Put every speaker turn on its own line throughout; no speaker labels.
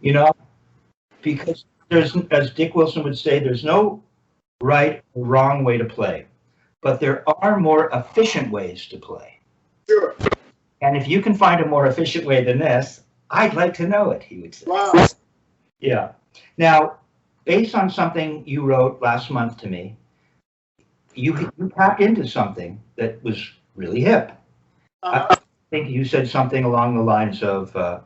You know, because there's, as Dick Wilson would say, there's no right or wrong way to play, but there are more efficient ways to play.
Sure.
And if you can find a more efficient way than this, I'd like to know it, he would say.
Wow.
Yeah. Now, based on something you wrote last month to me, you tapped into something that was really hip. I think you said something along the lines of, I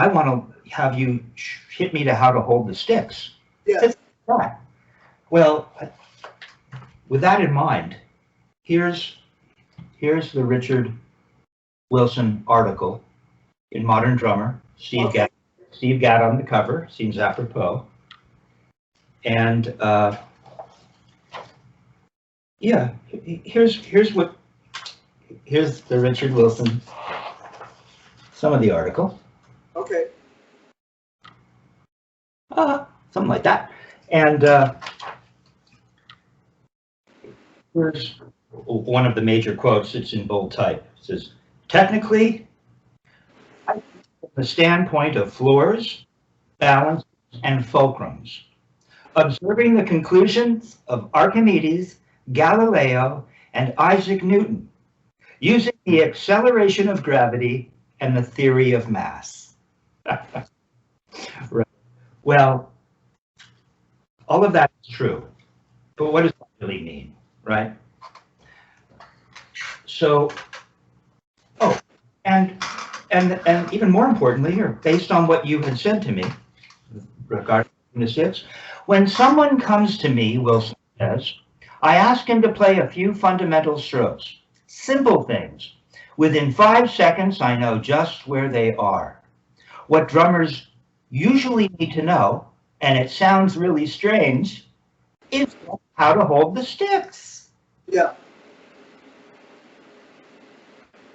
want to have you hit me to how to hold the sticks.
Yeah.
Well, with that in mind, here's the Richard Wilson article in Modern Drummer. Steve Gadd on the cover, seems apropos. And yeah, here's the Richard Wilson, some of the article.
Okay.
Something like that. And here's one of the major quotes. It's in bold type. It says, technically, from the standpoint of floors, balance, and fulcrums, observing the conclusions of Archimedes, Galileo, and Isaac Newton, using the acceleration of gravity and the theory of mass. Right. Well, all of that is true, but what does that really mean, right? So, and even more importantly here, based on what you had said to me regarding the sticks, when someone comes to me, Wilson says, I ask him to play a few fundamental strokes, simple things. Within 5 seconds, I know just where they are. What drummers usually need to know, and it sounds really strange, is how to hold the sticks.
Yeah.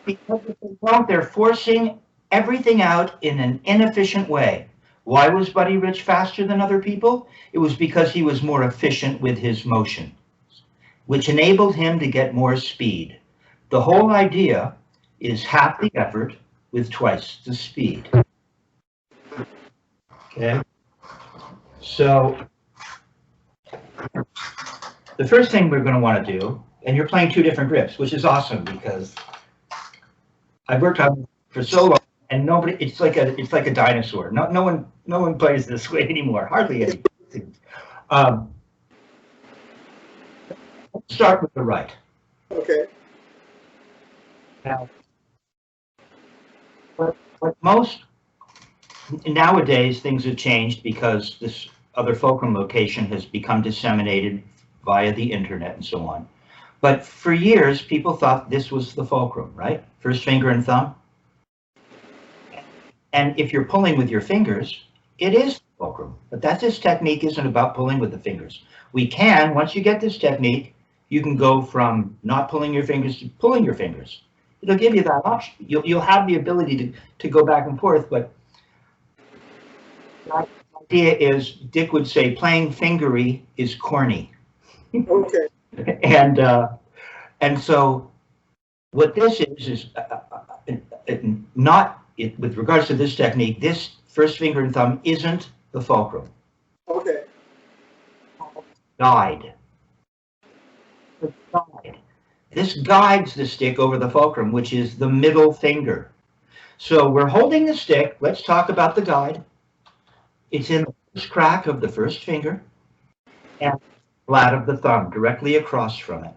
Because if they don't, they're forcing everything out in an inefficient way. Why was Buddy Rich faster than other people? It was because he was more efficient with his motion, which enabled him to get more speed. The whole idea is half the effort with twice the speed. Okay, so the first thing we're going to want to do, and you're playing two different grips, which is awesome because I've worked on for so long, and nobody. It's like a dinosaur. No one plays this way anymore. Hardly any. Let's start with the right.
Okay.
Now, what most nowadays things have changed because this other fulcrum location has become disseminated via the internet and so on. But for years, people thought this was the fulcrum, right? First finger and thumb. And if you're pulling with your fingers, it is the fulcrum. But this technique isn't about pulling with the fingers. We can, once you get this technique, you can go from not pulling your fingers to pulling your fingers. It'll give you that option. You'll have the ability to go back and forth, but the idea is, Dick would say, playing fingery is corny.
Okay.
And so what this is not, with regards to this technique, this first finger and thumb isn't the fulcrum.
Okay.
Guide. The guide. This guides the stick over the fulcrum, which is the middle finger. So we're holding the stick. Let's talk about the guide. It's in the first crack of the first finger and flat of the thumb, directly across from it.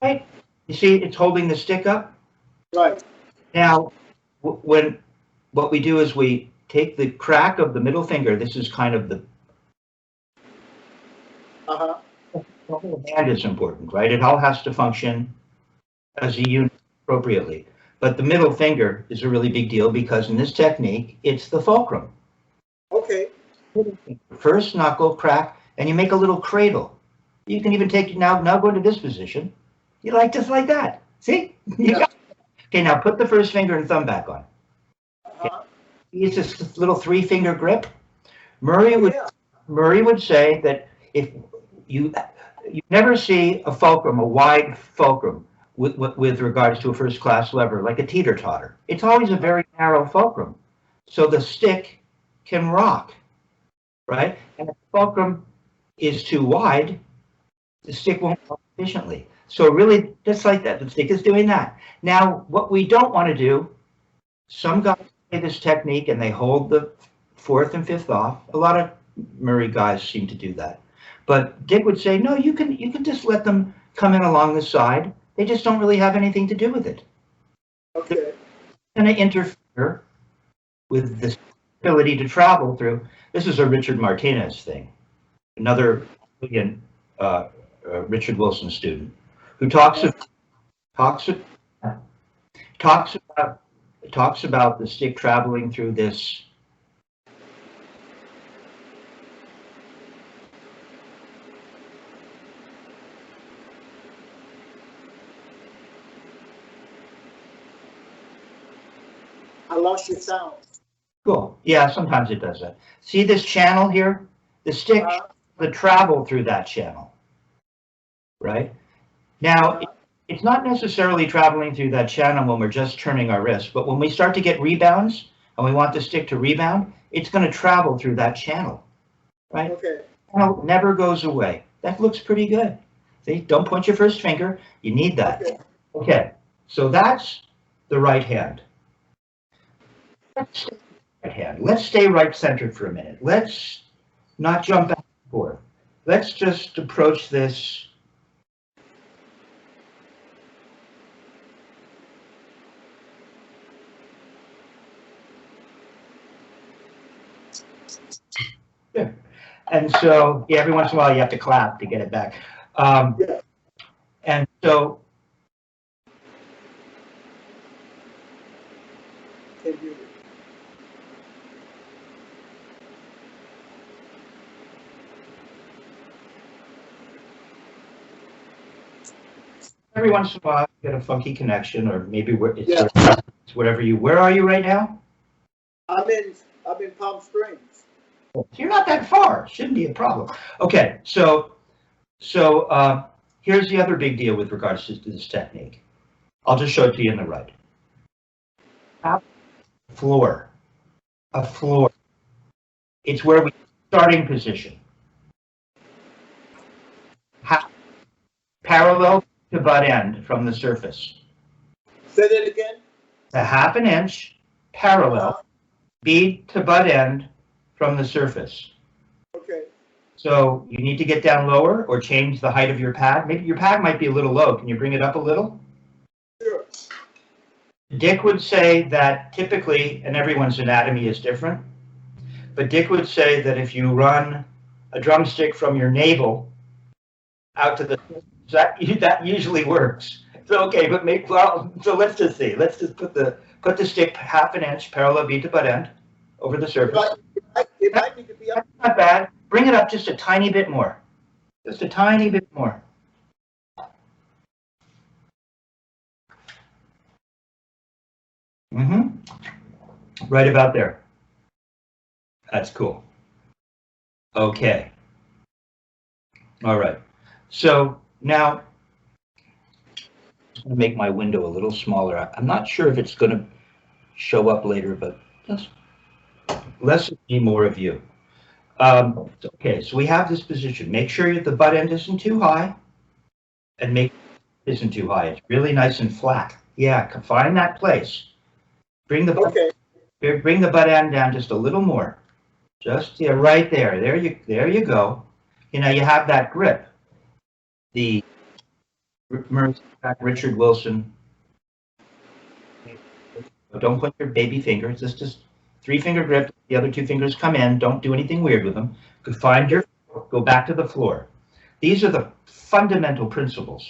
Right? You see, it's holding the stick up.
Right.
Now, what we do is we take the crack of the middle finger. This is kind of the the whole hand is important, right? It all has to function as a unit appropriately. But the middle finger is a really big deal because in this technique, it's the fulcrum.
Okay.
First knuckle crack, and you make a little cradle. You can even take now go into this position. You like just like that. See?
Yeah.
Okay, now put the first finger and thumb back on. It's this little 3-finger grip. Murray would say that if you never see a fulcrum, a wide fulcrum, with regards to a first-class lever, like a teeter-totter. It's always a very narrow fulcrum, so the stick can rock, right? And if the fulcrum is too wide, the stick won't rock efficiently. So really, just like that, the stick is doing that. Now, what we don't want to do, some guys play this technique and they hold the fourth and fifth off. A lot of Murray guys seem to do that. But Dick would say, no, you can just let them come in along the side. They just don't really have anything to do with it.
Okay.
They're going to interfere with the ability to travel through. This is a Richard Martinez thing, another Richard Wilson student, who talks about the stick traveling through this.
I lost your sound.
Cool. Yeah, sometimes it does that. See this channel here? The stick, the travel through that channel, right? Now, it's not necessarily traveling through that channel when we're just turning our wrist, but when we start to get rebounds and we want the stick to rebound, it's going to travel through that channel, right?
Okay.
Channel never goes away. That looks pretty good. See, don't point your first finger. You need that. Okay, so that's the right hand. Let's stay right-centered for a minute. Let's not jump back and forth. Let's just approach this. Yeah. And so, yeah, every once in a while you have to clap to get it back.
Yeah.
And so, every once in a while you get a funky connection, or maybe it's wherever where are you right now?
I'm in Palm Springs.
You're not that far. Shouldn't be a problem. Okay, so here's the other big deal with regards to this technique. I'll just show it to you in the right. A floor. It's where we starting position. Parallel to butt end from the surface.
Say that again.
A ½ inch parallel, bead to butt end from the surface.
Okay.
So you need to get down lower or change the height of your pad. Maybe your pad might be a little low. Can you bring it up a little?
Sure.
Dick would say that typically, and everyone's anatomy is different, but Dick would say that if you run a drumstick from your navel out to the, that usually works. So okay, but so let's just see. Let's just put the stick ½ inch parallel bead to butt end over the surface.
It might need to be up.
That's not bad. Bring it up just a tiny bit more. Just a tiny bit more. Right about there. That's cool. Okay. All right. So now, I'm going to make my window a little smaller. I'm not sure if it's going to show up later, but just less of me, more of you. Okay, so we have this position. Make sure that the butt end isn't too high, and make it isn't too high. It's really nice and flat. Yeah, find that place. Bring the butt end down just a little more. Just right there. There you go. You know, you have that grip. The Richard Wilson. Don't put your baby fingers. Just 3-finger grip. The other 2 fingers come in. Don't do anything weird with them. Go back to the floor. These are the fundamental principles.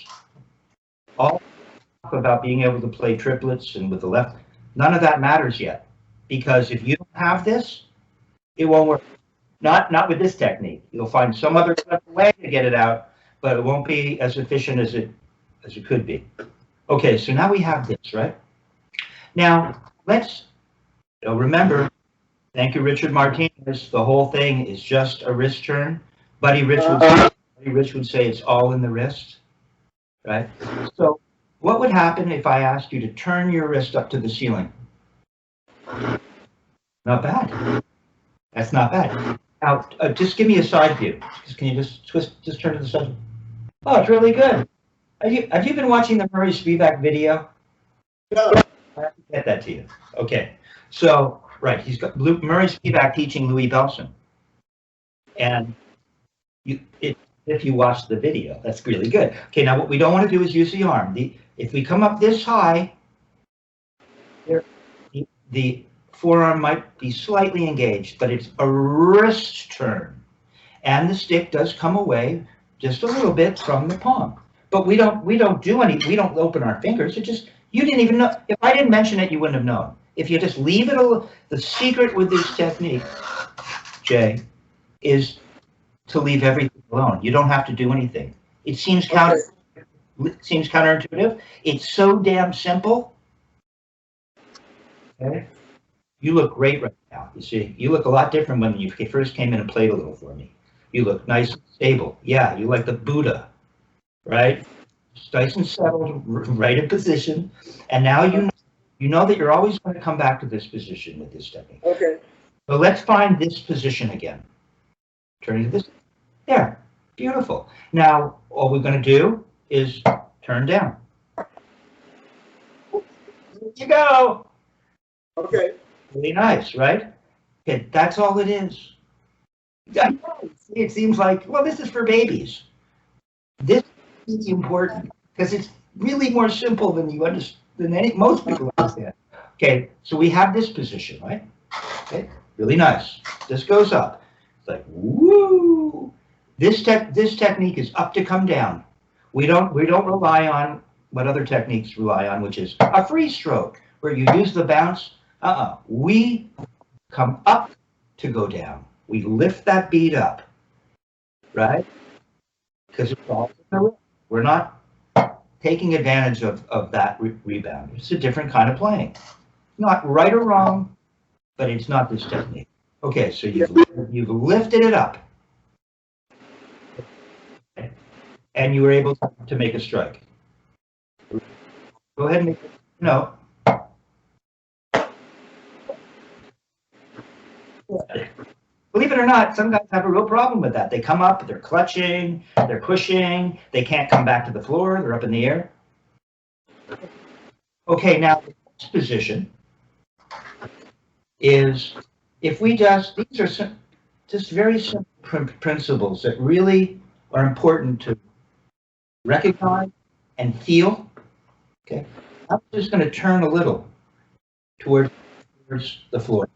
All about being able to play triplets and with the left. None of that matters yet, because if you don't have this, it won't work. Not with this technique. You'll find some other way to get it out, but it won't be as efficient as it could be. Okay, so now we have this, right? Now let's remember. Thank you, Richard Martinez. The whole thing is just a wrist turn. Buddy Rich would say it's all in the wrist, right? So What would happen if I asked you to turn your wrist up to the ceiling? Not bad. That's not bad. Now, just give me a side view. Can you just turn to the side? Oh, it's really good. Have you been watching the Murray Spivak video?
No.
I have to get that to you. Okay. So, right, he's got Murray Spivak teaching Louis Belson. And if you watch the video, that's really good. Okay, now what we don't want to do is use the arm. If we come up this high, the forearm might be slightly engaged, but it's a wrist turn. And the stick does come away just a little bit from the palm. But we don't open our fingers. You didn't even know. If I didn't mention it, you wouldn't have known. If you just leave it the secret with this technique, Jay, is to leave everything alone. You don't have to do anything. It seems counterintuitive. It's so damn simple. Okay. You look great right now. You see, you look a lot different when you first came in and played a little for me. You look nice and stable. Yeah, you like the Buddha, right? Nice and settled, right in position. And now you know that you're always going to come back to this position with this technique.
Okay.
So let's find this position again. Turning to this. There. Beautiful. Now, all we're going to do is turn down. There you go.
Okay.
Really nice, right? Okay, that's all it is. It seems like, well, this is for babies. This is important because it's really more simple than most people understand. Okay, so we have this position, right? Okay, really nice. This goes up. It's like, woo! This technique is up to come down. We don't rely on what other techniques rely on, which is a free stroke, where you use the bounce. We come up to go down. We lift that bead up, right? Because it's all we're not taking advantage of that rebound. It's a different kind of playing. Not right or wrong, but it's not this technique. Okay, so you've lifted it up, and you were able to make a strike. Go ahead and no. Believe it or not, some guys have a real problem with that. They come up, they're clutching, they're pushing, they can't come back to the floor, they're up in the air. Okay, now the next position is, if we these are just very simple principles that really are important to recognize and feel. Okay, I'm just going to turn a little towards the floor.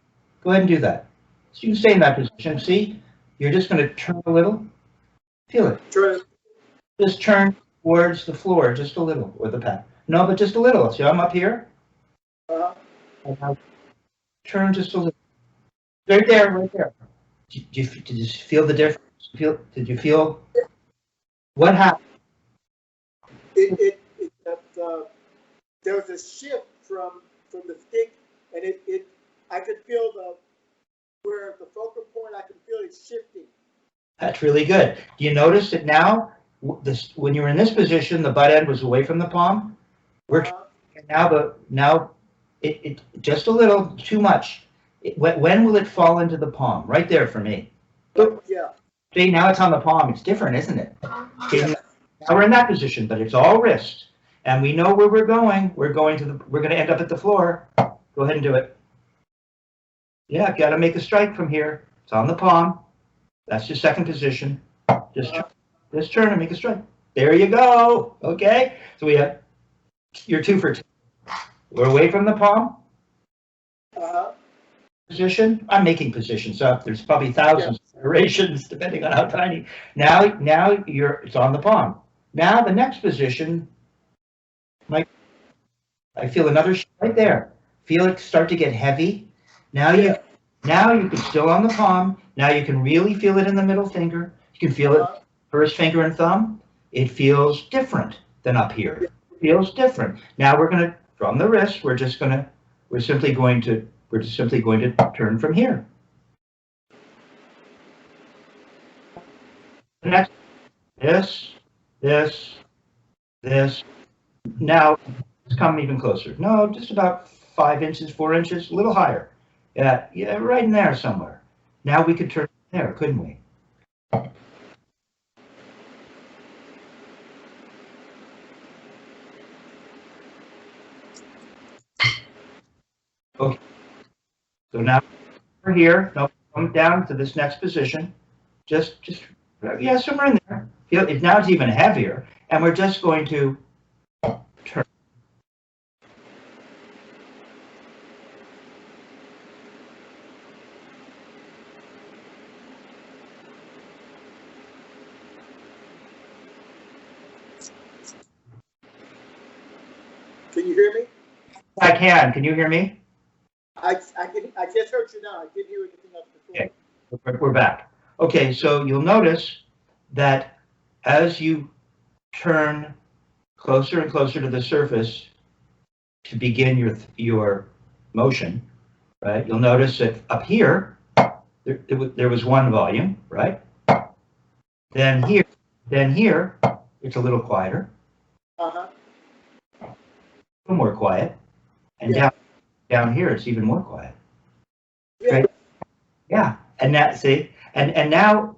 Go ahead and do that. So you can stay in that position. See, you're just going to turn a little. Feel it.
Turn.
Just turn towards the floor just a little, or the pad. No, but just a little. See, I'm up here. And now turn just a little. Right there, right there. Did you feel the difference? Did you feel what happened?
There was a shift from the stick, and I could feel where the focal point. I could feel it shifting.
That's really good. Do you notice that now, when you were in this position, the butt end was away from the palm? Now it just a little too much. When will it fall into the palm? Right there for me.
Yeah.
See, now it's on the palm. It's different, isn't it? Okay, now we're in that position, but it's all wrist. And we know where we're going. We're going to end up at the floor. Go ahead and do it. Yeah, got to make a strike from here. It's on the palm. That's your second position. Just turn and make a strike. There you go. Okay. So we have your 2 for 2. We're away from the palm. Position. I'm making positions up. There's probably thousands of iterations depending on how tiny. Now it's on the palm. Now the next position. I feel another right there. Feel it start to get heavy. Now you can still on the palm. Now you can really feel it in the middle finger. You can feel it first finger and thumb. It feels different than up here. It feels different. Now we're going to, from the wrist, we're simply going to turn from here. Next, this, Now, let's come even closer. No, just about 5 inches, 4 inches, a little higher. Yeah, yeah, right in there somewhere. Now we could turn there, couldn't we? Okay, so now we're here. Now come down to this next position. Just, yeah, somewhere in there. Feel it now. It's even heavier, and we're just going to turn.
Can you hear me?
I can. Can you hear me?
I just heard you now. I didn't hear anything else before.
Okay, we're back. Okay, so you'll notice that as you turn closer and closer to the surface to begin your motion, right? You'll notice that up here there was one volume, right? Then here it's a little quieter,
Uh-huh.
a little more quiet, and
Yeah.
down here it's even more quiet.
Yeah.
Right? Yeah, and that see, and now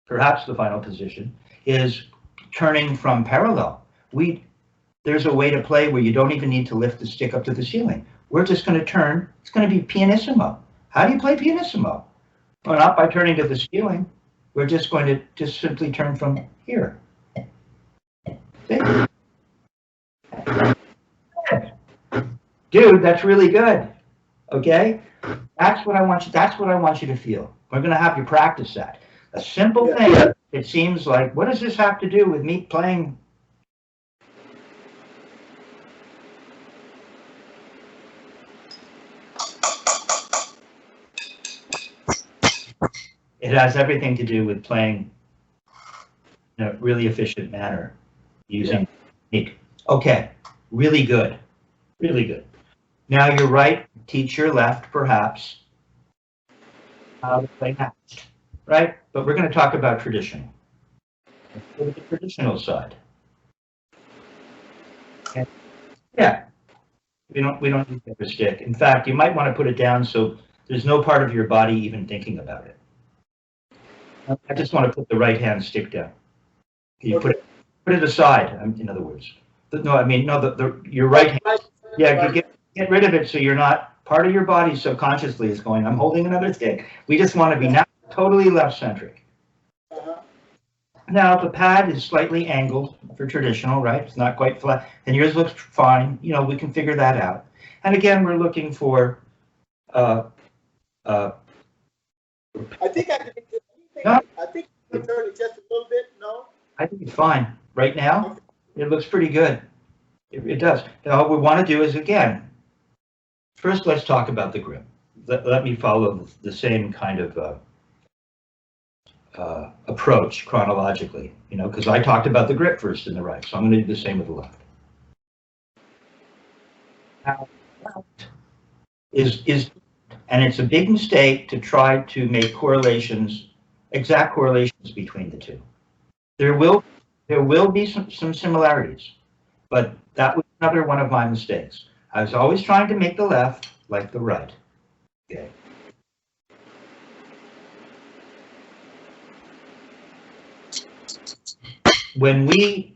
perhaps the final position is turning from parallel. There's a way to play where you don't even need to lift the stick up to the ceiling. We're just going to turn. It's going to be pianissimo. How do you play pianissimo? Well, not by turning to the ceiling. We're just going to just simply turn from here. See? Dude, that's really good. Okay? That's what I want you to feel. We're going to have you practice that. A simple thing, it seems like, what does this have to do with me playing? It has everything to do with playing in a really efficient manner using technique. Okay, really good. Really good. Now your right, teach your left, perhaps, how to play matched, right? But we're going to talk about traditional. Let's go to the traditional side. Okay. Yeah, we don't need to have a stick. In fact, you might want to put it down so there's no part of your body even thinking about it. I just want to put the right hand stick down. You put it aside. In other words, no, I mean no. Your right hand. Yeah, get rid of it so you're not part of your body subconsciously is going. I'm holding another stick. We just want to be now totally left centric. Now the pad is slightly angled for traditional, right? It's not quite flat, and yours looks fine. You know, we can figure that out. And again, we're looking for.
I think I can.
No.
I think I can turn it just a little bit. No.
I think it's fine right now. It looks pretty good. It does. Now, what we want to do is again. First, let's talk about the grip. Let me follow the same kind of approach chronologically, you know, because I talked about the grip first in the right, so I'm going to do the same with the left. Now, and it's a big mistake to try to make exact correlations between the two. There will be some similarities, but that was another one of my mistakes. I was always trying to make the left like the right. Okay. When we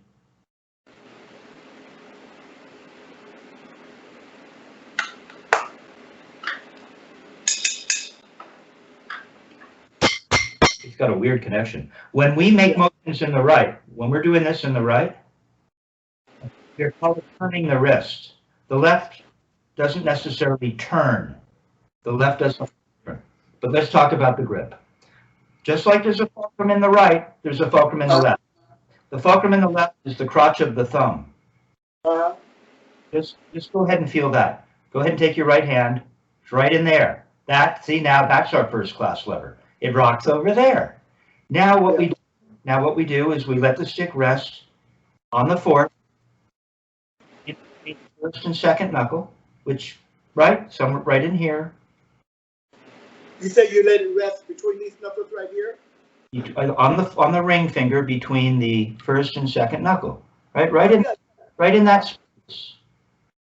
it's got a weird connection. When we make motions in the right, when we're doing this in the right, they're called turning the wrist. The left doesn't necessarily turn. The left doesn't turn. But let's talk about the grip. Just like there's a fulcrum in the right, there's a fulcrum in the left. The fulcrum in the left is the crotch of the thumb. Just go ahead and feel that. Go ahead and take your right hand. It's right in there. See, now that's our first class lever. It rocks over there. Now what we do is we let the stick rest on the fourth, first and second knuckle, which somewhere right in here.
You say you let it rest between these knuckles right here?
On the ring finger between the first and second knuckle, right in right in that space.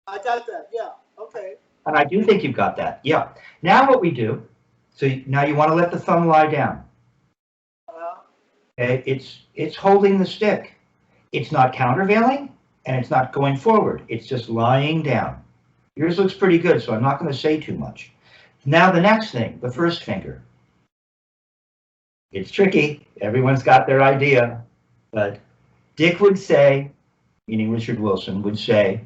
I got that, yeah, okay.
And I do think you've got that, yeah. Now what we do, so now you want to let the thumb lie down. Okay, it's holding the stick. It's not countervailing, and it's not going forward. It's just lying down. Yours looks pretty good, so I'm not going to say too much. Now the next thing, the first finger. It's tricky. Everyone's got their idea. But Dick would say, meaning Richard Wilson, would say,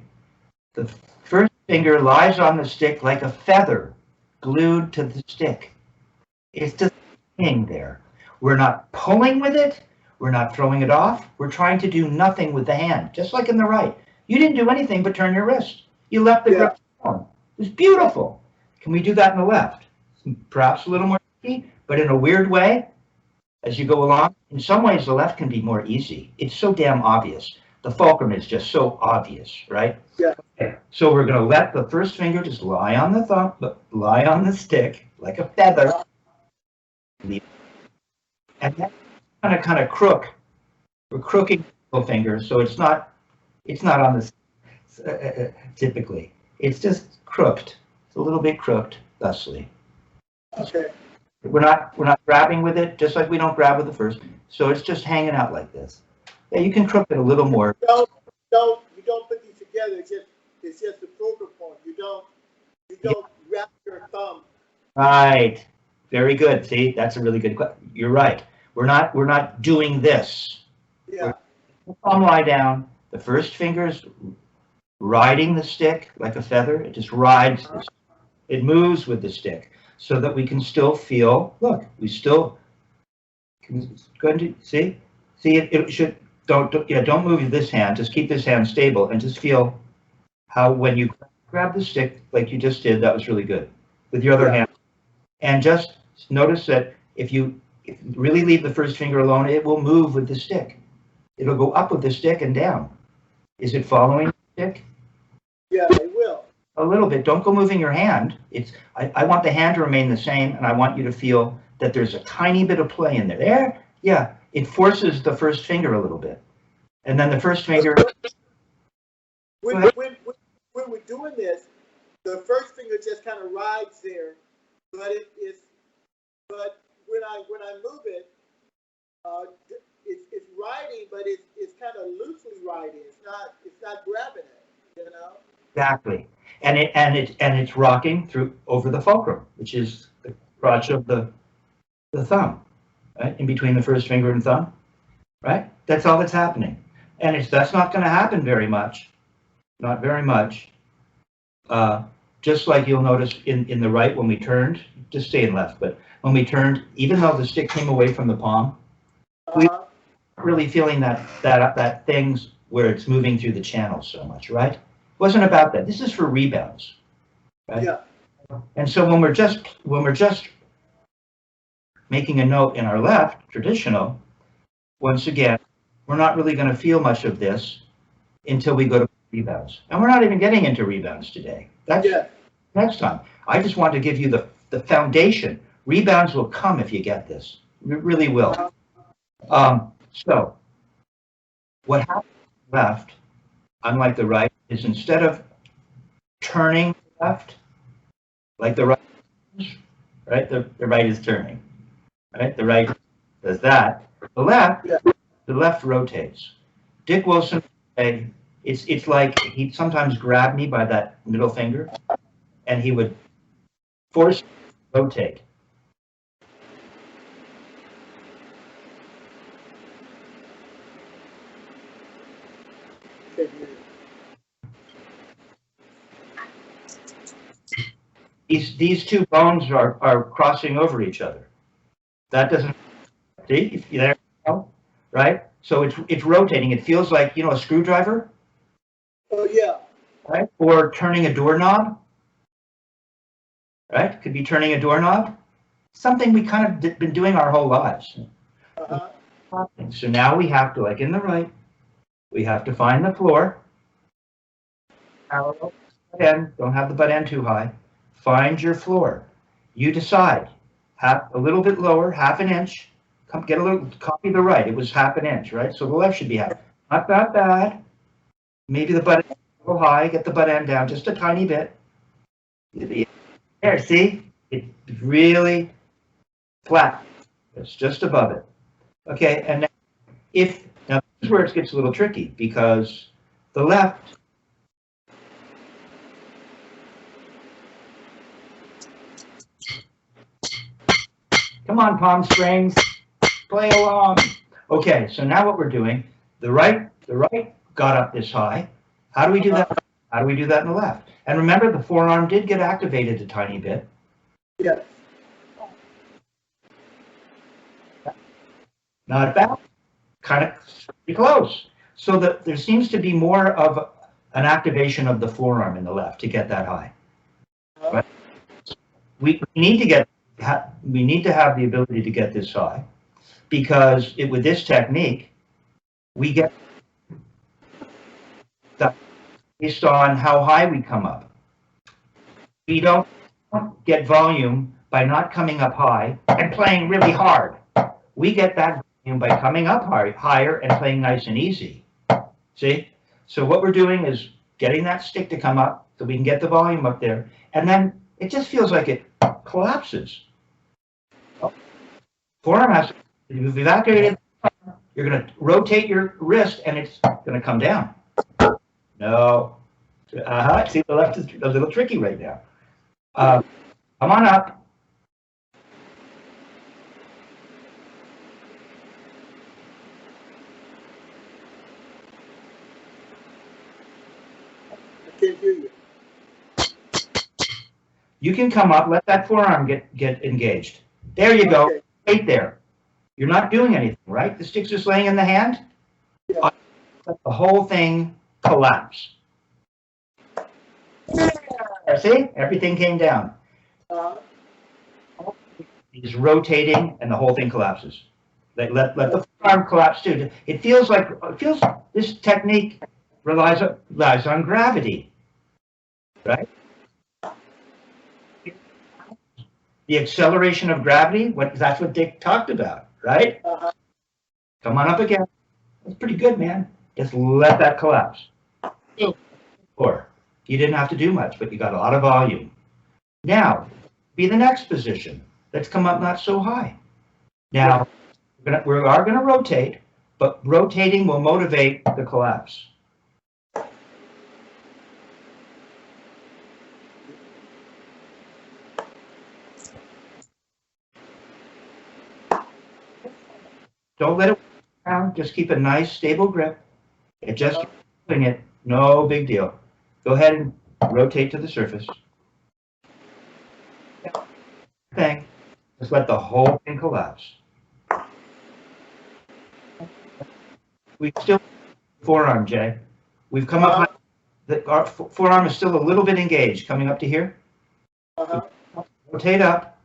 the first finger lies on the stick like a feather glued to the stick. It's just hanging there. We're not pulling with it. We're not throwing it off. We're trying to do nothing with the hand, just like in the right. You didn't do anything but turn your wrist. You left the grip on. It was beautiful. Can we do that in the left? Perhaps a little more tricky, but in a weird way, as you go along. In some ways, the left can be more easy. It's so damn obvious. The fulcrum is just so obvious, right?
Yeah.
Okay. So we're going to let the first finger just lie on the thumb, lie on the stick like a feather. And then kind of crook. We're crooking the middle finger, so it's not on the typically. It's just crooked. It's a little bit crooked, thusly.
Okay.
We're not grabbing with it, just like we don't grab with the first. So it's just hanging out like this. Yeah, you can crook it a little more.
You don't put these together. It's just the focal point. You don't wrap your thumb.
Right. Very good. See, that's a really good question. You're right. We're not doing this.
Yeah.
The thumb lie down. The first finger's riding the stick like a feather. It just rides. It moves with the stick so that we can still feel. Look, we still. Go ahead. See. It should. Don't move this hand. Just keep this hand stable and just feel how when you grab the stick like you just did. That was really good with your other hand. And just notice that if you really leave the first finger alone, it will move with the stick. It'll go up with the stick and down. Is it following the stick?
Yeah, it will.
A little bit. Don't go moving your hand. I want the hand to remain the same, and I want you to feel that there's a tiny bit of play in there. There? Yeah. It forces the first finger a little bit. And then the first finger...
When we're doing this, the first finger just kind of rides there, but when I move it, it's riding, but it's kind of loosely riding. It's not grabbing it, you know.
Exactly, and it's rocking through over the fulcrum, which is the crotch of the thumb, right, in between the first finger and thumb, right. That's all that's happening, and that's not going to happen very much, not very much. Just like you'll notice in the right when we turned, just stay in left, but when we turned, even though the stick came away from the palm, we weren't really feeling that things where it's moving through the channel so much, right? It wasn't about that. This is for rebounds, right?
Yeah.
And so when we're just making a note in our left, traditional, once again, we're not really going to feel much of this until we go to rebounds. And we're not even getting into rebounds today. That's next time. I just want to give you the foundation. Rebounds will come if you get this. It really will. So what happens left, unlike the right, is instead of turning left, like the right, the right is turning, right? The right does that. The left rotates. Dick Wilson, it's like he'd sometimes grab me by that middle finger, and he would force me to rotate. These two bones are crossing over each other. That doesn't see there, right? So it's rotating. It feels like, you know, a screwdriver.
Oh yeah.
Right? Or turning a doorknob. Right? Could be turning a doorknob. Something we kind of been doing our whole lives. So now we have to, like in the right, we have to find the floor. Parallel butt end. Don't have the butt end too high. Find your floor. You decide. A little bit lower, half an inch. Copy the right. It was half an inch, right? So the left should be half. Not that bad. Maybe the butt end a little high, get the butt end down just a tiny bit. There, see? It's really flat. It's just above it. Okay, and now this is where it gets a little tricky because the left, come on, Palm Springs, play along. Okay, so now what we're doing, the right got up this high. How do we do that? How do we do that in the left? And remember, the forearm did get activated a tiny bit.
Yeah.
Not bad, kind of pretty close. So that there seems to be more of an activation of the forearm in the left to get that high. Right? We need to have the ability to get this high, because with this technique, we get that based on how high we come up. We don't get volume by not coming up high and playing really hard. We get that volume by coming up higher and playing nice and easy. See? So what we're doing is getting that stick to come up so we can get the volume up there, and then it just feels like it collapses. Forearm has to, you've evacuated, you're going to rotate your wrist and it's going to come down. No. See, the left is a little tricky right now. Come on up.
I can't hear you.
You can come up, let that forearm get engaged. There you go.
Okay.
Right there. You're not doing anything, right? The stick's just laying in the hand.
Yeah.
Let the whole thing collapse. See? Everything came down. He's rotating and the whole thing collapses. Let the forearm collapse too. It feels this technique relies on gravity, right? The acceleration of gravity, that's what Dick talked about, right? Come on up again. That's pretty good, man. Just let that collapse. Or you didn't have to do much, but you got a lot of volume. Now, be the next position. Let's come up not so high. Now, we are going to rotate, but rotating will motivate the collapse. Don't let it down. Just keep a nice, stable grip. It just keeps doing it. No big deal. Go ahead and rotate to the surface. Thing. Just let the whole thing collapse. We still forearm, Jay. We've come up high. Our forearm is still a little bit engaged. Coming up to here. Rotate up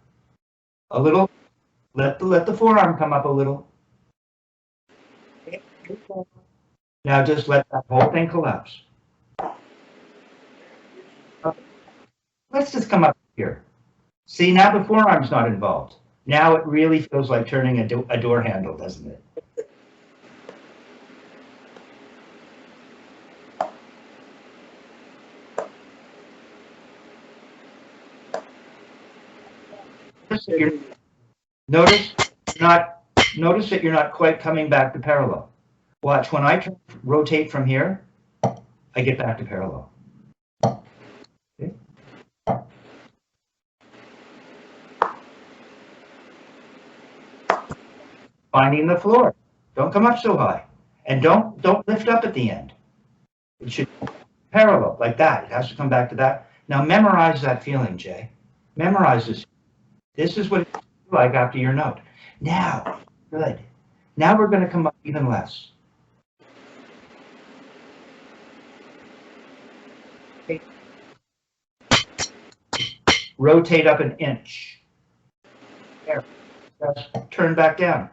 a little. Let the forearm come up a little. Now just let that whole thing collapse. Let's just come up here. See, now the forearm's not involved. Now it really feels like turning a door handle, doesn't it? Notice that you're not quite coming back to parallel. Watch, when I rotate from here, I get back to parallel. Okay. Finding the floor. Don't come up so high. And don't lift up at the end. It should be parallel, like that. It has to come back to that. Now memorize that feeling, Jay. Memorize this. This is what it feels like after your note. Now, good. Now we're going to come up even less. Okay. Rotate up an inch. There. Just turn back down.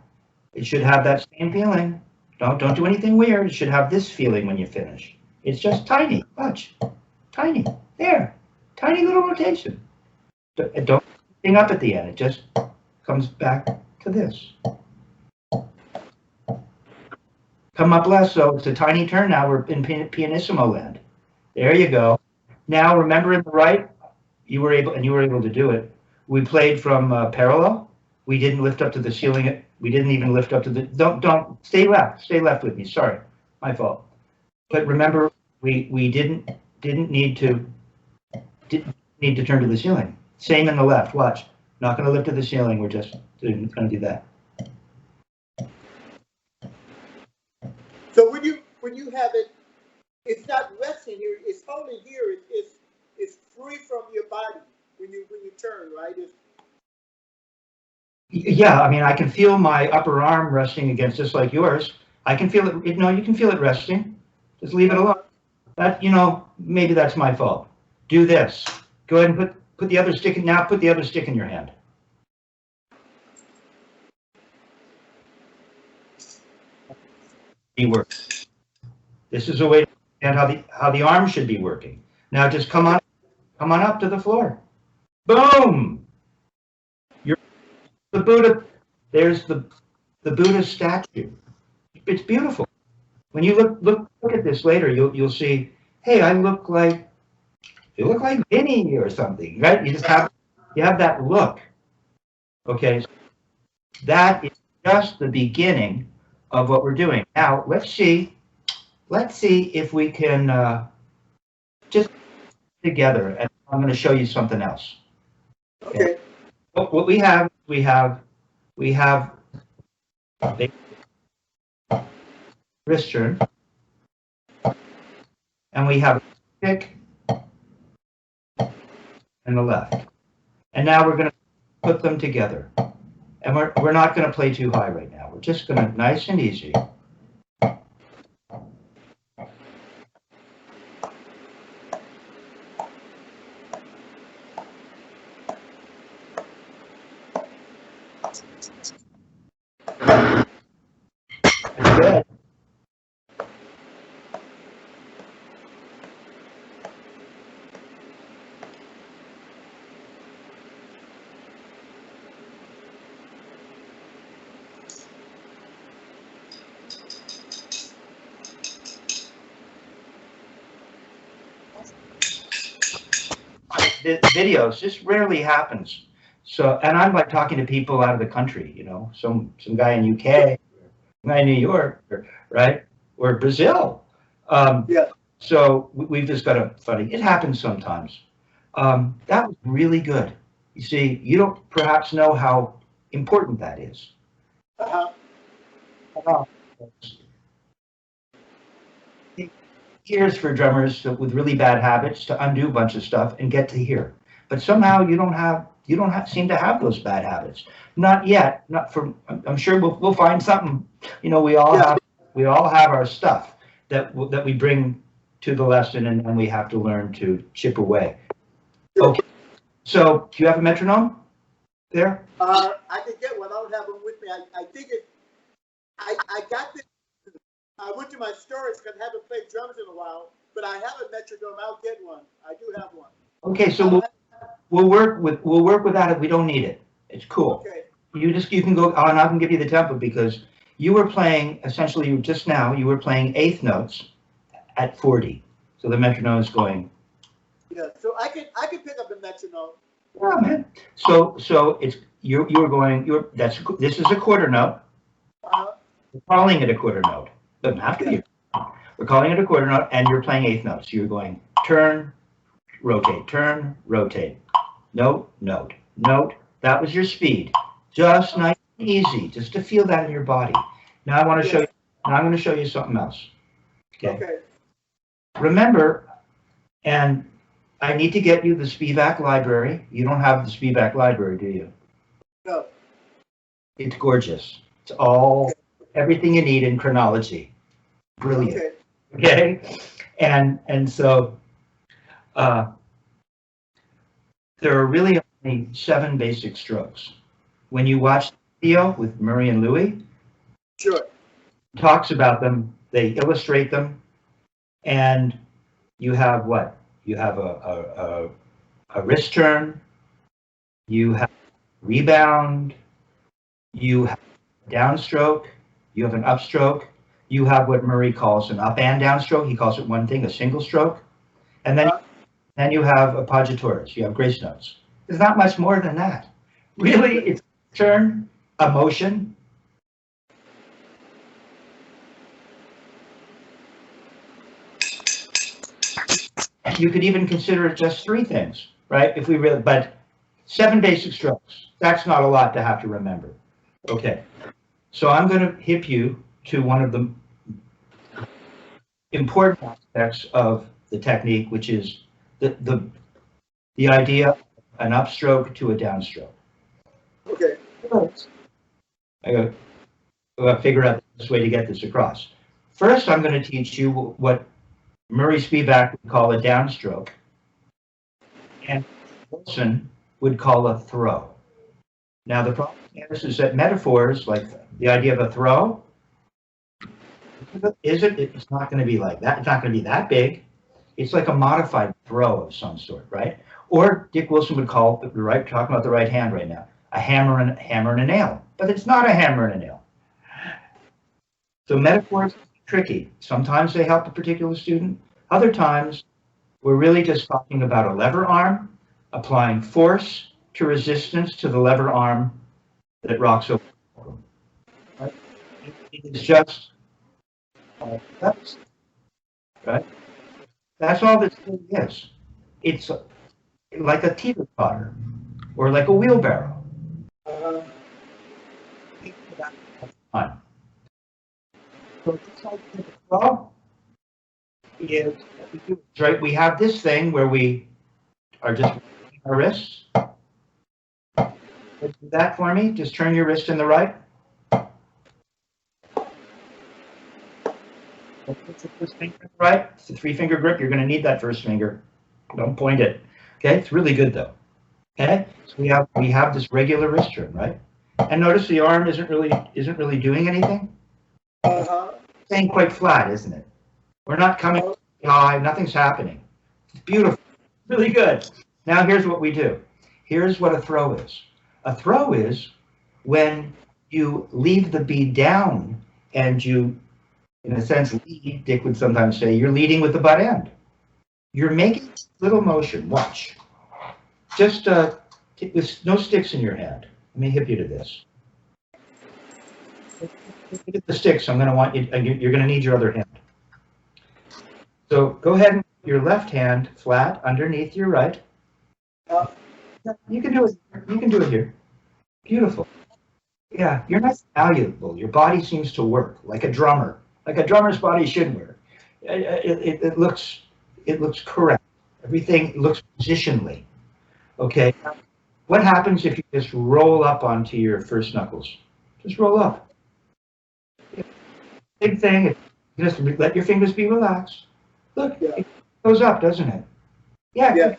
It should have that same feeling. Don't do anything weird. It should have this feeling when you finish. It's just tiny. Watch. Tiny. There. Tiny little rotation. Don't thing up at the end. It just comes back to this. Come up less, so it's a tiny turn now. We're in pianissimo land. There you go. Now remember in the right, you were able to do it. We played from parallel. We didn't lift up to the ceiling. We didn't even lift up to the, don't, stay left. Stay left with me. Sorry, my fault. But remember, we didn't need to turn to the ceiling. Same in the left. Watch. Not going to lift to the ceiling. We're just going to do that.
So when you have it, it's not resting here. It's only here. It's free from your body when you turn, right?
Yeah, I mean, I can feel my upper arm resting against just like yours. I can feel it. No, you can feel it resting. Just leave it alone. That, maybe that's my fault. Do this. Go ahead and put the other stick in. Now put the other stick in your hand. He works. This is a way to understand how the arm should be working. Now just come on up to the floor. Boom! You're the Buddha. There's the Buddha statue. It's beautiful. When you look at this later, you'll see, hey, you look like Vinny or something, right? You have that look. Okay, so that is just the beginning of what we're doing. Now let's see if we can just together, and I'm going to show you something else.
Okay.
What we have a wrist turn, and we have a kick and the left. And now we're going to put them together. And we're not going to play too high right now. We're just going to nice and easy. That's good. The videos, this rarely happens. So, and I'm like talking to people out of the country, some guy in UK, guy in New York, right, or Brazil.
Yeah.
So we've just got a funny. It happens sometimes. That was really good. You see, you don't perhaps know how important that is. Years for drummers with really bad habits to undo a bunch of stuff and get to here. But somehow you don't seem to have those bad habits. Not yet. Not for. I'm sure we'll find something. We all have our stuff that we bring to the lesson, and we have to learn to chip away. Okay. So do you have a metronome there?
I can get one. I don't have one with me. I think I got this. I went to my storage because I haven't played drums in a while, but I have a metronome. I'll get one. I do have one.
Okay, so we'll work with that if we don't need it. It's cool.
Okay.
You can go on. I can give you the tempo because you were playing essentially just now. You were playing eighth notes at 40, so the metronome is going.
Yeah, so I can pick up the metronome.
Yeah, man. So it's you're going. This is a quarter note. We're calling it a quarter note. Doesn't have to be. We're calling it a quarter note, and you're playing eighth notes. So you're going turn, rotate, note, note, note. That was your speed. Just nice and easy, just to feel that in your body. Now I want to show you. Now I'm going to show you something else. Okay. Remember, and I need to get you the Spivak library. You don't have the Spivak library, do you?
No.
It's gorgeous. It's all everything you need in chronology. Brilliant. Okay. And so there are really only 7 basic strokes. When you watch the video with Murray and Louie,
sure,
talks about them, they illustrate them, and you have what? You have a wrist turn, you have rebound, you have a downstroke, you have an upstroke, you have what Murray calls an up and down stroke. He calls it one thing, a single stroke. And then you have appoggiatures. You have grace notes. There's not much more than that. Really, it's turn, a motion. You could even consider it just 3 things, right? If we really, but 7 basic strokes. That's not a lot to have to remember. Okay, so I'm going to hip you to one of the important aspects of the technique, which is the idea of an upstroke to a downstroke.
Okay.
I got to figure out the best way to get this across. First, I'm going to teach you what Murray Spivak would call a downstroke, and Wilson would call a throw. Now, the problem is that metaphors, like the idea of a throw, it's not going to be like that. It's not going to be that big. It's like a modified throw of some sort, right? Or Dick Wilson would call the right, talking about the right hand right now, a hammer and a nail, but it's not a hammer and a nail. So metaphors are tricky. Sometimes they help a particular student. Other times, we're really just talking about a lever arm, applying force to resistance to the lever arm that rocks over. Right? It is just right? That's all this thing is. It's like a teeter-totter or like a wheelbarrow. So this idea of throw is what we do, right? We have this thing where we are just our wrists. Do that for me. Just turn your wrist in the right. Put the first finger in the right. It's a 3-finger grip. You're going to need that first finger. Don't point it. Okay, it's really good though. Okay, so we have this regular wrist turn, right? And notice the arm isn't really doing anything. Staying quite flat, isn't it? We're not coming high. Nothing's happening. It's beautiful. Really good. Now here's what we do. Here's what a throw is. A throw is when you leave the bead down and you, in a sense, lead. Dick would sometimes say, you're leading with the butt end. You're making a little motion. Watch. Just with no sticks in your hand. Let me hip you to this. Look at the sticks. I'm going to want you, you're going to need your other hand. So go ahead and put your left hand flat underneath your right. You can do it. You can do it here. Beautiful. Yeah, you're not malleable. Your body seems to work like a drummer. Like a drummer's body should work. It looks correct. Everything looks positionally. Okay. What happens if you just roll up onto your first knuckles? Just roll up. Big thing. Just let your fingers be relaxed. Look, it goes up, doesn't it? Yeah.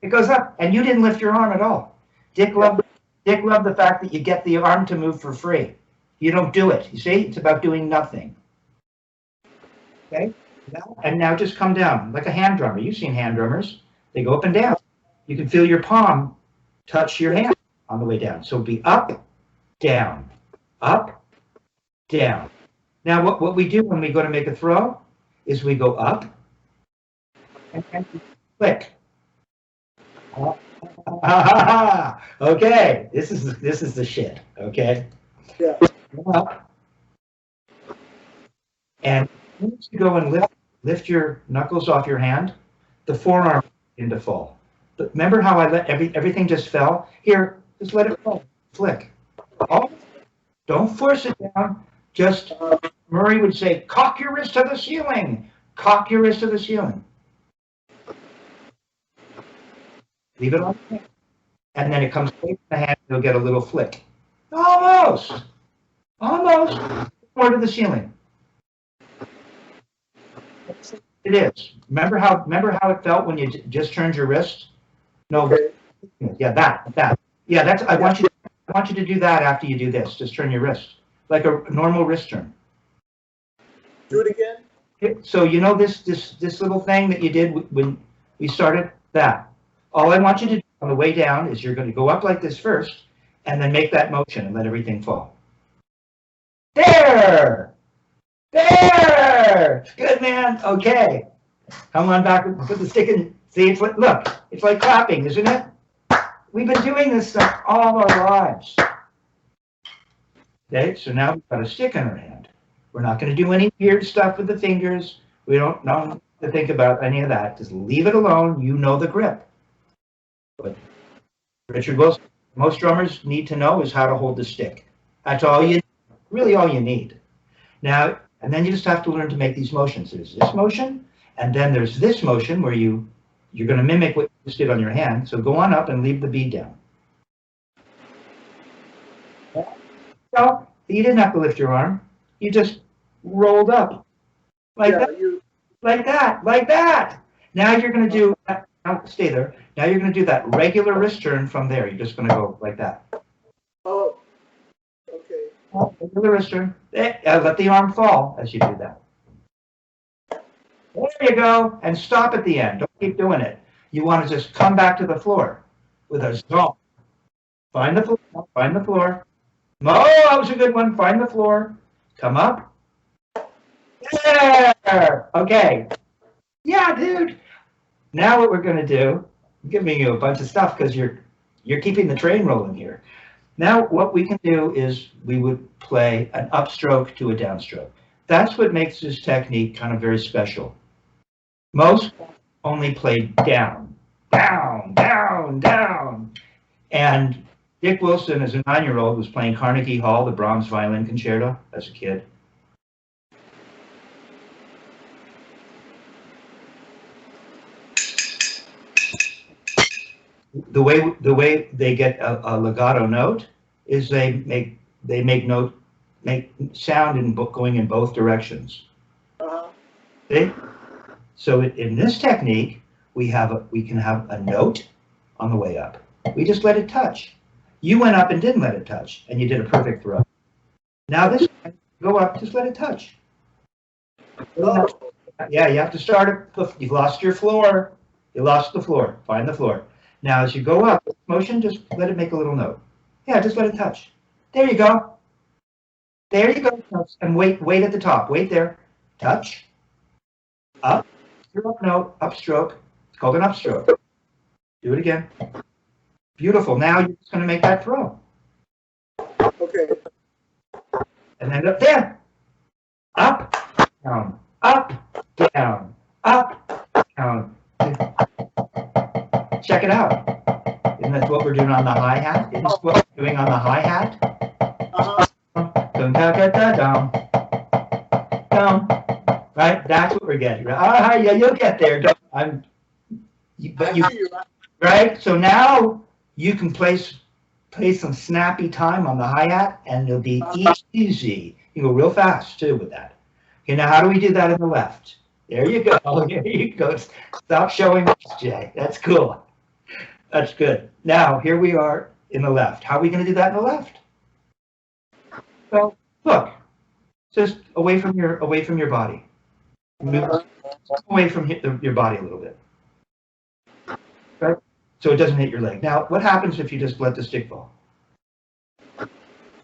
It goes up, and you didn't lift your arm at all. Dick loved the fact that you get the arm to move for free. You don't do it. You see, it's about doing nothing. Okay, and now just come down like a hand drummer. You've seen hand drummers. They go up and down. You can feel your palm touch your hand on the way down. So be up, down, up, down. Now what we do when we go to make a throw is we go up and we click. Okay, this is the shit. Okay.
Yeah.
Up. And once you go and lift your knuckles off your hand, the forearm begin to fall. But remember how I let everything just fell? Here, just let it fall. Flick. Don't force it down. Just Murray would say, cock your wrist to the ceiling. Cock your wrist to the ceiling. Leave it on the hand. And then it comes away from the hand, you'll get a little flick. Almost. More to the ceiling. It is. Remember how it felt when you just turned your wrist? No. Okay. Yeah, that. Yeah, that's. I want you to do that after you do this. Just turn your wrist like a normal wrist turn.
Do it again.
Okay. So you know this little thing that you did when we started that. All I want you to do on the way down is you're going to go up like this first, and then make that motion and let everything fall. There. there. Good, man. Okay. Come on back, put the stick in. See, it's like, look, it's like clapping, isn't it? We've been doing this stuff all our lives. Okay, so now we've got a stick in our hand. We're not going to do any weird stuff with the fingers. We don't have to think about any of that. Just leave it alone. You know the grip. But Richard Wilson, most drummers need to know is how to hold the stick. That's really all you need. Now, and then you just have to learn to make these motions. There's this motion, and then there's this motion where you're going to mimic what you just did on your hand. So go on up and leave the bead down. So you didn't have to lift your arm. You just rolled up like that, like that. Now you're going to do. Now stay there. Now you're going to do that regular wrist turn from there. You're just going to go like that.
Oh, okay.
Regular wrist turn. Let the arm fall as you do that. There you go. And stop at the end. Don't keep doing it. You want to just come back to the floor with a zone. Find the floor. Find the floor. Oh, that was a good one. Find the floor. Come up. There. Okay. Yeah, dude. Now what we're going to do, I'm giving you a bunch of stuff because you're keeping the train rolling here. Now what we can do is we would play an upstroke to a downstroke. That's what makes this technique kind of very special. Most only play down, down, down, down. And Dick Wilson, as a 9-year-old, was playing Carnegie Hall, the Brahms Violin Concerto, as a kid. The way they get a legato note is they make sound going in both directions. See? So in this technique, we can have a note on the way up. We just let it touch. You went up and didn't let it touch, and you did a perfect throw. Now this time, go up, just let it touch. Yeah, you have to start it. You've lost your floor. You lost the floor. Find the floor. Now, as you go up, motion, just let it make a little note. Yeah, just let it touch. There you go. There you go. And wait at the top. Wait there. Touch. Up. Your up note. Upstroke. It's called an upstroke. Do it again. Beautiful. Now you're just going to make that throw.
Okay.
And then up there. Up, down, up, down, up, down. Check it out. Isn't that what we're doing on the hi-hat? Isn't that what we're doing on the hi-hat? Down. Right? That's what we're getting. Yeah, you'll get there. Right? So now you can play some snappy time on the hi-hat, and it'll be easy. You go real fast, too, with that. Okay, now how do we do that in the left? There you go. There you go. Stop showing us, Jay. That's cool. That's good. Now, here we are in the left. How are we going to do that in the left? Well, look. Just away from your body. Move away from your body a little bit. Right? So it doesn't hit your leg. Now, what happens if you just let the stick fall?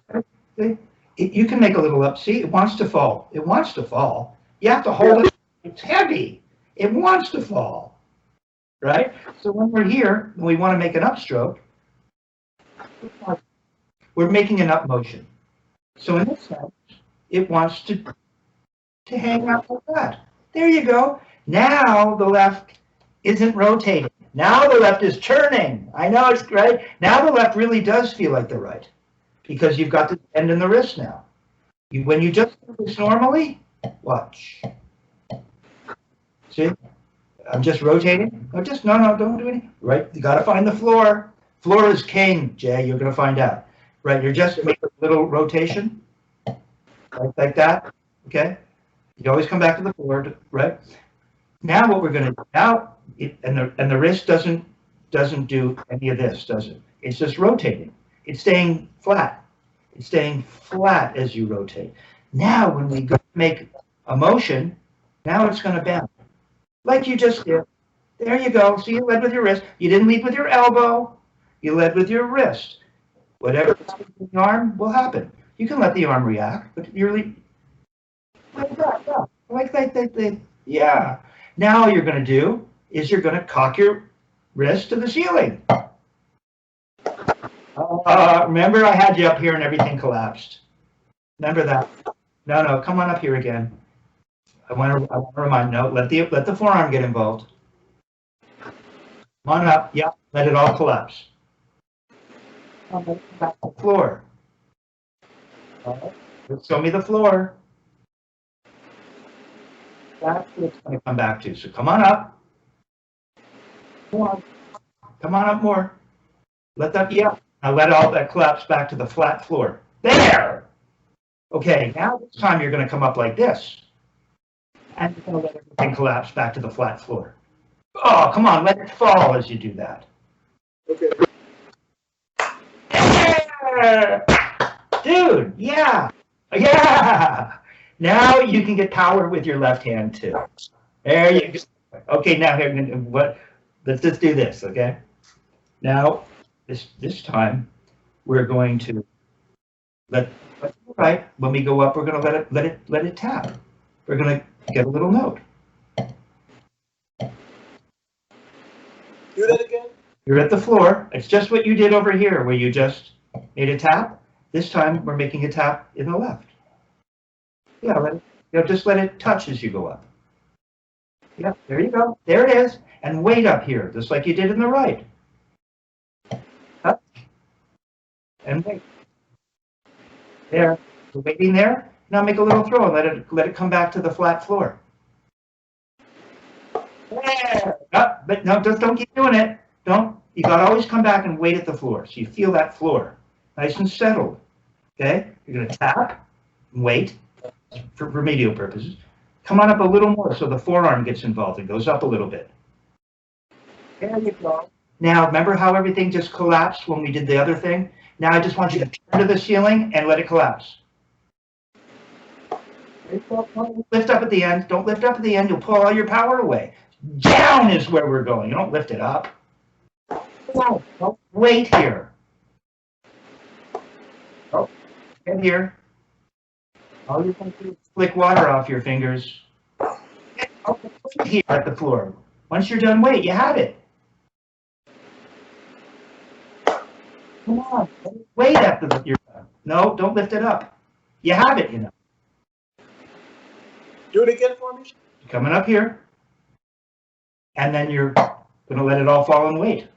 Okay. You can make a little up. See, it wants to fall. It wants to fall. You have to hold it. It's heavy. It wants to fall. Right? So when we're here, and we want to make an upstroke, we're making an up motion. So in this sense, it wants to hang out like that. There you go. Now the left isn't rotating. Now the left is turning. I know it's right. Now the left really does feel like the right, because you've got the bend in the wrist now. When you just do this normally, watch. See? I'm just rotating. No, don't do anything. Right? You got to find the floor. Floor is king, Jay. You're going to find out. Right? You're just making a little rotation, like that. Okay? You always come back to the floor, right? Now what we're going to do now, and the wrist doesn't do any of this, does it? It's just rotating. It's staying flat. It's staying flat as you rotate. Now when we go to make a motion, now it's going to bend. Like you just did. There you go. See, you led with your wrist. You didn't lead with your elbow. You led with your wrist. Whatever happens with the arm will happen. You can let the arm react, but you're like that. Yeah. Now all you're going to do is you're going to cock your wrist to the ceiling. Remember I had you up here and everything collapsed. Remember that? No, no, come on up here again. I want to remind. No, let the forearm get involved. Come on up. Yeah, let it all collapse. Back to the floor. Show me the floor. That's what it's going to come back to. So come on up. Come on up more. Let that, yeah. Now let all that collapse back to the flat floor. There! Okay, now this time you're going to come up like this. And you're going to let everything collapse back to the flat floor. Oh, come on, let it fall as you do that.
Okay.
There! Dude, yeah. Yeah! Now you can get power with your left hand too. There you go. Okay, now here, let's just do this, okay? Now, this time, we're going to right, when we go up, we're going to let it tap. We're going to get a little note.
Do that again?
You're at the floor. It's just what you did over here, where you just made a tap. This time, we're making a tap in the left. Yeah, just let it touch as you go up. Yeah, there you go. There it is. And wait up here, just like you did in the right. Touch. And wait. There. So waiting there. Now make a little throw and let it come back to the flat floor. There. Oh, but no, just don't keep doing it. Don't. You got to always come back and wait at the floor. So you feel that floor. Nice and settled. Okay? You're going to tap and wait for remedial purposes. Come on up a little more so the forearm gets involved and goes up a little bit. There you go. Now, remember how everything just collapsed when we did the other thing? Now I just want you to turn to the ceiling and let it collapse. Don't lift up at the end. Don't lift up at the end. You'll pull all your power away. Down is where we're going. You don't lift it up. No, don't wait here. Oh, get here. All you're going to do is flick water off your fingers. Here at the floor. Once you're done, wait. You have it. Come on. Wait after you're done. No, don't lift it up. You have it, you know.
Do it again for me.
Coming up here. And then you're going to let it all fall and wait.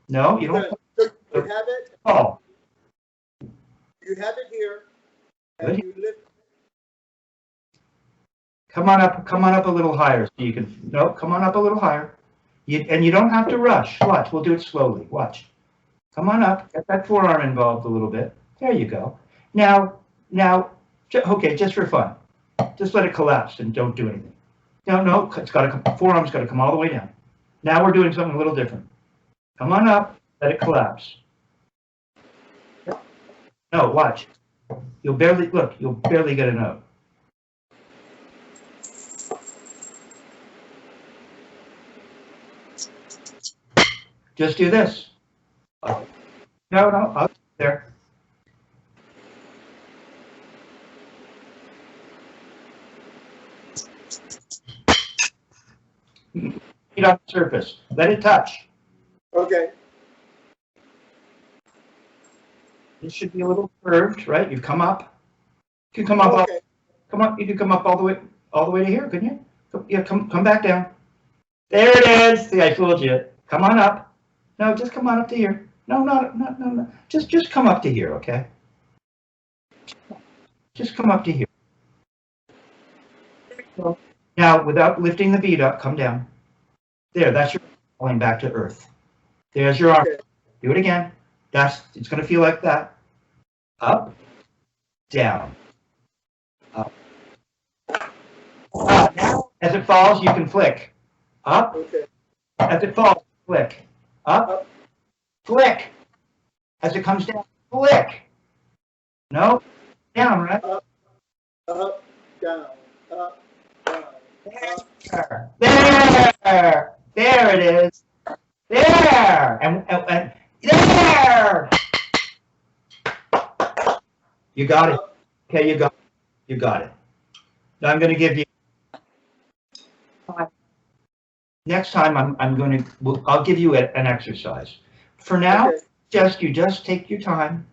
No, you don't.
So you have it.
Oh.
You have it here. And you lift.
Come on up a little higher so you can, no, come on up a little higher. And you don't have to rush. Watch, we'll do it slowly. Watch. Come on up, get that forearm involved a little bit. There you go. Now, okay, just for fun. Just let it collapse and don't do anything. No, forearm's got to come all the way down. Now we're doing something a little different. Come on up, let it collapse. No, watch. You'll barely get a note. Just do this. No, up there. Feet on the surface. Let it touch.
Okay.
It should be a little curved, right? You come up. You can come up.
Okay.
Come up. You can come up all the way to here, couldn't you? Yeah, come back down. There it is. See, I fooled you. Come on up. No, just come on up to here. No. Just come up to here, okay? Just come up to here. Now, without lifting the bead up, come down. There, that's your falling back to earth. There's your arm. Do it again. It's going to feel like that. Up, down, up. Now, as it falls, you can flick. Up.
Okay.
As it falls, flick. Up. Flick. As it comes down, flick. No. Down, right?
Up, down, up, down.
There. There it is. There. And there. You got it. Okay, you got it. Now I'm going to give you Next time I'll give you an exercise. For now,
Okay.
just take your time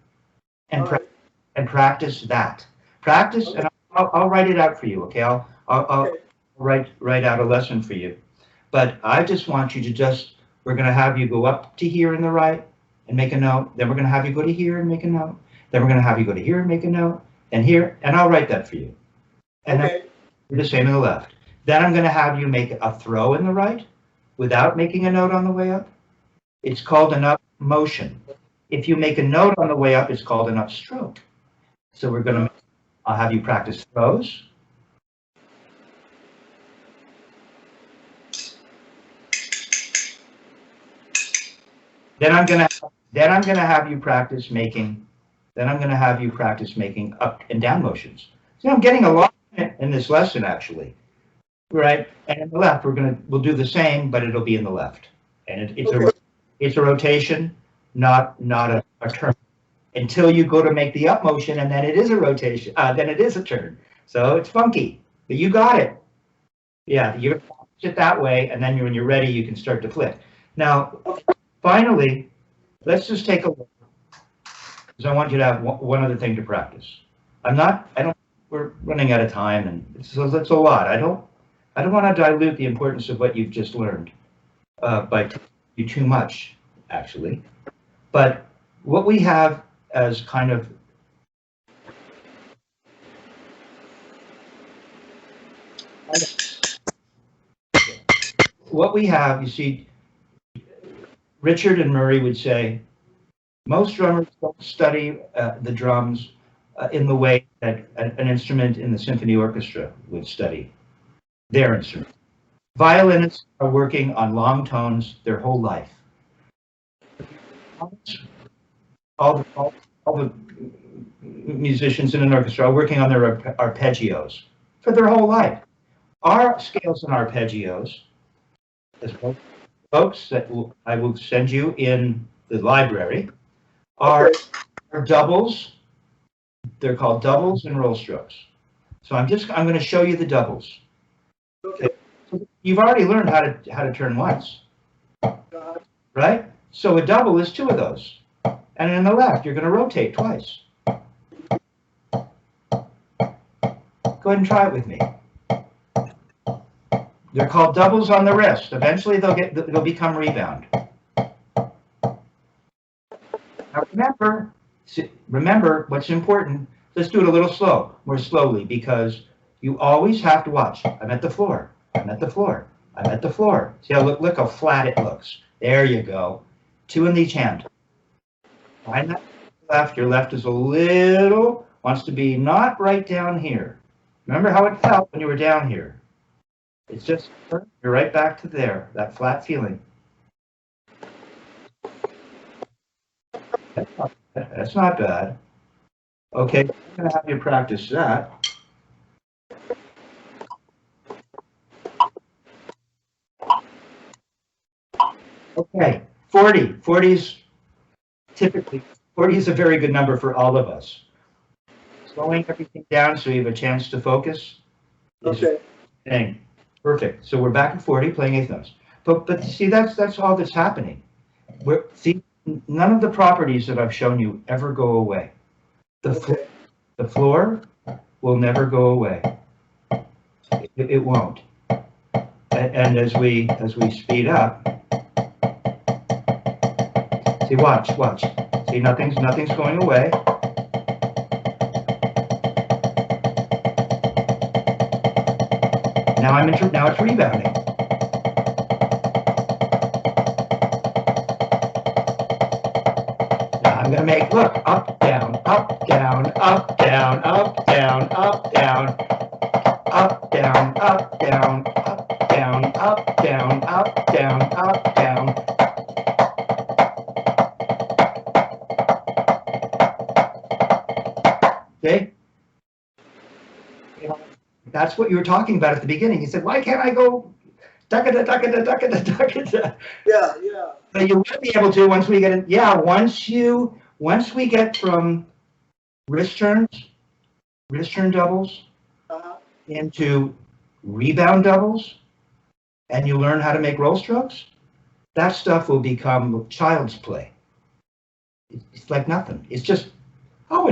and
All right.
practice that. Practice,
Okay.
and I'll write it out for you. Okay, I'll
Okay.
write out a lesson for you. But I just want you to we're going to have you go up to here in the right and make a note. Then we're going to have you go to here and make a note. Then we're going to have you go to here and make a note. And here, and I'll write that for you. And
Okay.
then the same in the left. Then I'm going to have you make a throw in the right without making a note on the way up. It's called an up motion. If you make a note on the way up, it's called an upstroke. So I'll have you practice throws. Then I'm gonna have you practice making. Then I'm going to have you practice making up and down motions. So I'm getting a lot in this lesson actually, right? And in the left, we'll do the same, but it'll be in the left. And it's a rotation, not a turn. Until you go to make the up motion, and then it is a rotation. Then it is a turn. So it's funky, but you got it. Yeah, you sit that way, and then when you're ready, you can start to flick. Now, finally, let's just take a look, because I want you to have one other thing to practice. We're running out of time, and it's a lot. I don't want to dilute the importance of what you've just learned by telling you too much, actually. But what we have as kind of you see, Richard and Murray would say, most drummers don't study the drums in the way that an instrument in the symphony orchestra would study their instrument. Violinists are working on long tones their whole life. All the musicians in an orchestra are working on their arpeggios for their whole life. Our scales and arpeggios, as folks that I will send you in the library, are doubles. They're called doubles and roll strokes. So I'm going to show you the doubles.
Okay.
You've already learned how to turn once, right? So a double is two of those. And in the left, you're going to rotate twice. Go ahead and try it with me. They're called doubles on the wrist. Eventually, they'll become rebound. Now remember what's important. Let's do it a little more slowly, because you always have to watch. I'm at the floor. I'm at the floor. I'm at the floor. See look how flat it looks. There you go. Two in each hand. Find that left. Your left is wants to be not right down here. Remember how it felt when you were down here. It's just, you're right back to there, that flat feeling. That's not bad. Okay, I'm going to have you practice that. Okay, 40. 40 is typically, 40 is a very good number for all of us. Slowing everything down so you have a chance to focus.
Okay.
Thing. Perfect. So we're back at 40, playing eighth notes. But see, that's all that's happening. See, none of the properties that I've shown you ever go away. The floor will never go away. It won't. And as we speed up, see, watch. See, nothing's going away. Now it's rebounding. Now I'm gonna make, look, up, down, up, down, up, down, up, down, up, down, up, down, up, down, up, down, up, down, up, down, up, down. Okay? That's what you were talking about at the beginning. You said, why can't I go duckada, duckada, duckada, duckada?
Yeah.
But you will be able to once we get in. Yeah, once we get from wrist turn doubles into rebound doubles, and you learn how to make roll strokes, that stuff will become child's play. It's like nothing. It's just, all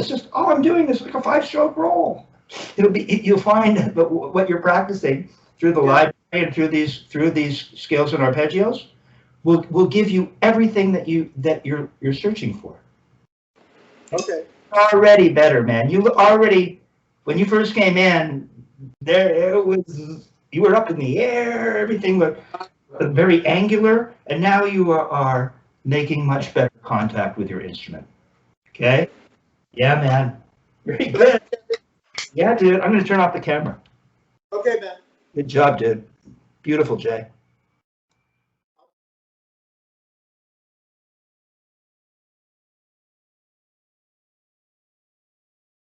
I'm doing is like a 5-stroke roll. You'll find that what you're practicing through the library and through these scales and arpeggios will give you everything that you're searching for.
Okay.
Already better, man. When you first came in, you were up in the air, everything looked very angular, and now you are making much better contact with your instrument. Okay? Yeah, man. Very good. Yeah, dude. I'm going to turn off the camera.
Okay, man.
Good job, dude. Beautiful, Jay.